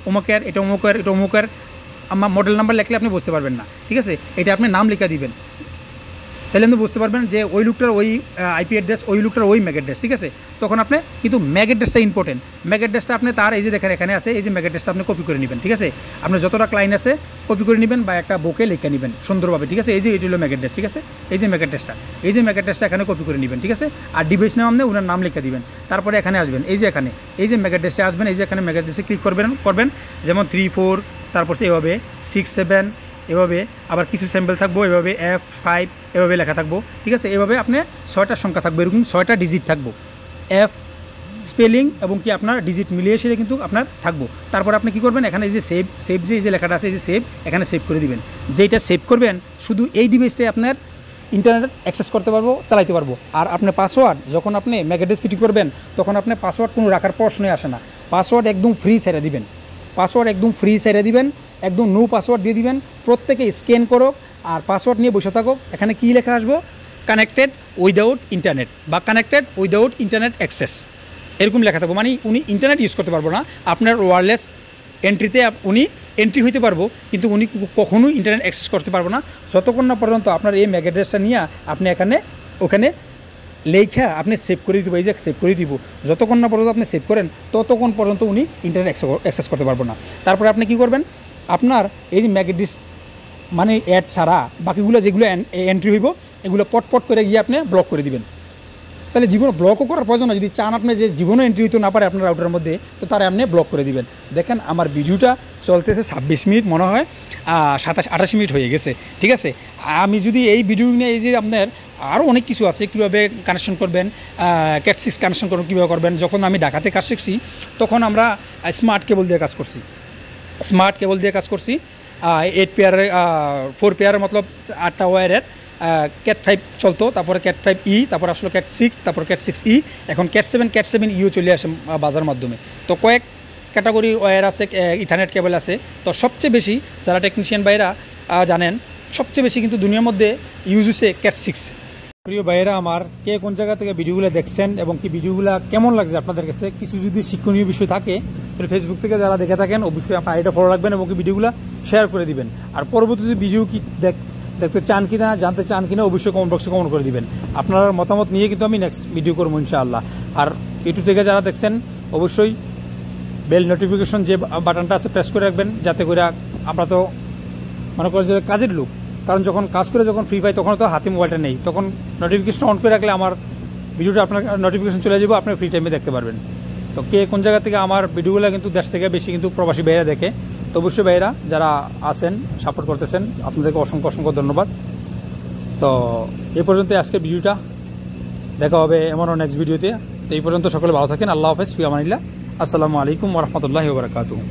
অমুকের, এটা অমুকের, এটা অমুকের। আমার মডেল নাম্বার লিখলে আপনি বুঝতে পারবেন না, ঠিক আছে, এটা আপনি নাম লিখে দিবেন, তাহলে আপনি বুঝতে পারবেন যে ওই লোকটার ওই আইপি অ্যাড্রেস, ওই লোকটার ওই ম্যাক অ্যাড্রেস, ঠিক আছে। তখন আপনি কিন্তু ম্যাক অ্যাড্রেসটা ইম্পর্টেন্ট, ম্যাক অ্যাড্রেসটা আপনি তার এই যে দেখেন এখানে আছে, এই যে ম্যাক অ্যাড্রেসটা আপনি কপি করে নেবেন, ঠিক আছে, আপনার যতটা ক্লায়েন্ট আছে কপি করে নেবেন বা একটা বুকে লিখে নেবেন সুন্দরভাবে, ঠিক আছে। এই যে এটি হলো ম্যাক অ্যাড্রেস, ঠিক আছে, এই যে ম্যাক অ্যাড্রেসটা, এই যে ম্যাক অ্যাড্রেসটা এখানে কপি করে নেবেন, ঠিক আছে। আর ডিভাইস নাম আপনি ওনার নাম লিখে দিবেন, তারপরে এখানে আসবেন, এই যে এখানে এই যে ম্যাক অ্যাড্রেসে আসবেন, এই যে এখানে ম্যাক অ্যাড্রেসে ক্লিক করবেন, যেমন 3, 4, তারপর সে এভাবে 6, 7 এভাবে, আবার কিছু স্যাম্পল থাকবো এভাবে F5 এভাবে লেখা থাকবো, ঠিক আছে। এভাবে আপনি 6টা সংখ্যা থাকবে, এরকম 6টা ডিজিট থাকবো, F স্পেলিং এবং কি আপনার ডিজিট মিলিয়ে সেটা কিন্তু আপনার থাকবো। তারপর আপনি কী করবেন, এখানে এই যে সেভ যে এই যে লেখাটা আছে, এই যে সেভ, এখানে সেভ করে দিবেন। যেটা সেভ করবেন শুধু এই ডিভাইসটাই আপনার ইন্টারনেট অ্যাক্সেস করতে পারবো, চালাইতে পারবো। আর আপনার পাসওয়ার্ড যখন আপনি ম্যাক অ্যাড্রেস ফিটিং করবেন তখন আপনার পাসওয়ার্ড কোনো রাখার প্রশ্নই আসে না, পাসওয়ার্ড একদম ফ্রি ছেড়ে দিবেন, পাসওয়ার্ড একদম ফ্রি ছেড়ে দিবেন, একদম নো পাসওয়ার্ড দিয়ে দিবেন, প্রত্যেকে স্ক্যান করো আর পাসওয়ার্ড নিয়ে বসে থাকো। এখানে কী লেখা আসবো, কানেক্টেড উইদাউট ইন্টারনেট বা কানেক্টেড উইদাউট ইন্টারনেট অ্যাক্সেস, এরকম লেখা থাকবো, মানে উনি ইন্টারনেট ইউজ করতে পারবো না, আপনার ওয়্যারলেস এন্ট্রিতে উনি এন্ট্রি হইতে পারবো, কিন্তু উনি কখনোই ইন্টারনেট অ্যাক্সেস করতে পারবো না যতক্ষণ না পর্যন্ত আপনার এই ম্যাক অ্যাড্রেসটা নিয়ে আপনি ওখানে লেখা আপনি সেভ করে দিব, এই যে সেভ করে দিব, যতক্ষণ না পর্যন্ত আপনি সেভ করেন ততক্ষণ পর্যন্ত উনি ইন্টারনেট অ্যাক্সেস করতে পারবো না। তারপরে আপনি কি করবেন, আপনার এই যে ম্যাক অ্যাড্রেস মানে অ্যাড ছাড়া বাকিগুলো যেগুলো এন্ট্রি হইব এগুলো পট করে গিয়ে আপনি ব্লক করে দিবেন, তাহলে জীবনে ব্লকও করার প্রয়োজন না। যদি চান আপনি যে জীবনে এন্ট্রি হইতে না পারে আপনার রাউটারের মধ্যে, তো তারা আপনি ব্লক করে দিবেন। দেখেন আমার ভিডিওটা চলতেছে 26 মিনিট, মনে হয় 27-28 মিনিট হয়ে গেছে, ঠিক আছে। আমি যদি এই ভিডিও নিয়ে এই যে আপনার আরও অনেক কিছু আছে, কীভাবে কানেকশন করবেন, ক্যাট 6 কানেকশন করবেন কীভাবে করবেন। যখন আমি ঢাকাতে কাজ শিখছি তখন আমরা স্মার্ট কেবল দিয়ে কাজ করছি, 8 পেয়ারের 4 পেয়ারের মতলব 8টা ওয়্যারের ক্যাট 5 চলতো, তারপরে ক্যাট 5E, তারপর আসলো ক্যাট 6, তারপর ক্যাট 6E, এখন ক্যাট 7ইও চলে আসে বাজার মাধ্যমে। তো কয়েক ক্যাটাগরি ওয়্যার আছে, ইথারনেট কেবল আছে। তো সবচেয়ে বেশি যারা টেকনিশিয়ান ভাইরা জানেন, সবচেয়ে বেশি কিন্তু দুনিয়ার মধ্যে ইউজ হচ্ছে ক্যাট 6। প্রিয় ভাইয়েরা আমার, কে কোন জায়গা থেকে ভিডিওগুলো দেখছেন এবং কি ভিডিওগুলো কেমন লাগছে আপনাদের কাছে, কিছু যদি শিক্ষণীয় বিষয় থাকে তাহলে ফেসবুক থেকে যারা দেখে থাকেন অবশ্যই আপনার আইডিটা ফলো রাখবেন এবং কি ভিডিওগুলো শেয়ার করে দিবেন। আর পরবর্তীতে ভিডিও কি দেখতে চান কিনা, জানতে চান কিনা, অবশ্যই কমেন্ট বক্সে কমেন্ট করে দিবেন। আপনার মতামত নিয়ে কিন্তু আমি নেক্সট ভিডিও করবো ইনশাআল্লাহ। আর ইউটিউব থেকে যারা দেখছেন অবশ্যই বেল নোটিফিকেশন যে বাটনটা আছে প্রেস করে রাখবেন, যাতে করে আমরা তো মনে করেন যে কাজের লোক, কারণ যখন কাজ করে যখন ফ্রি পাই তখন তো হাতে মোবাইলটা নেই, তখন নোটিফিকেশন অন করে রাখলে আমার ভিডিওটা আপনার নোটিফিকেশন চলে যাবে, আপনার ফ্রি টাইমে দেখতে পারবেন। তো কে কোন জায়গা থেকে আমার ভিডিওগুলো কিন্তু দেশ থেকে বেশি কিন্তু প্রবাসী ভাইয়েরা দেখে। তো অবশ্যই ভাইয়েরা যারা আছেন সাপোর্ট করতেছেন আপনাদেরকে অসংখ্য অসংখ্য ধন্যবাদ। তো এই পর্যন্ত আজকে ভিডিওটা, দেখা হবে এমনও নেক্সট ভিডিওতে। তো এই পর্যন্ত সকলে ভালো থাকেন। আল্লাহ হাফেজ, ফি আমানিল্লাহ। আসসালামু আলাইকুম ওয়া রাহমাতুল্লাহি ওয়া বারাকাতুহু।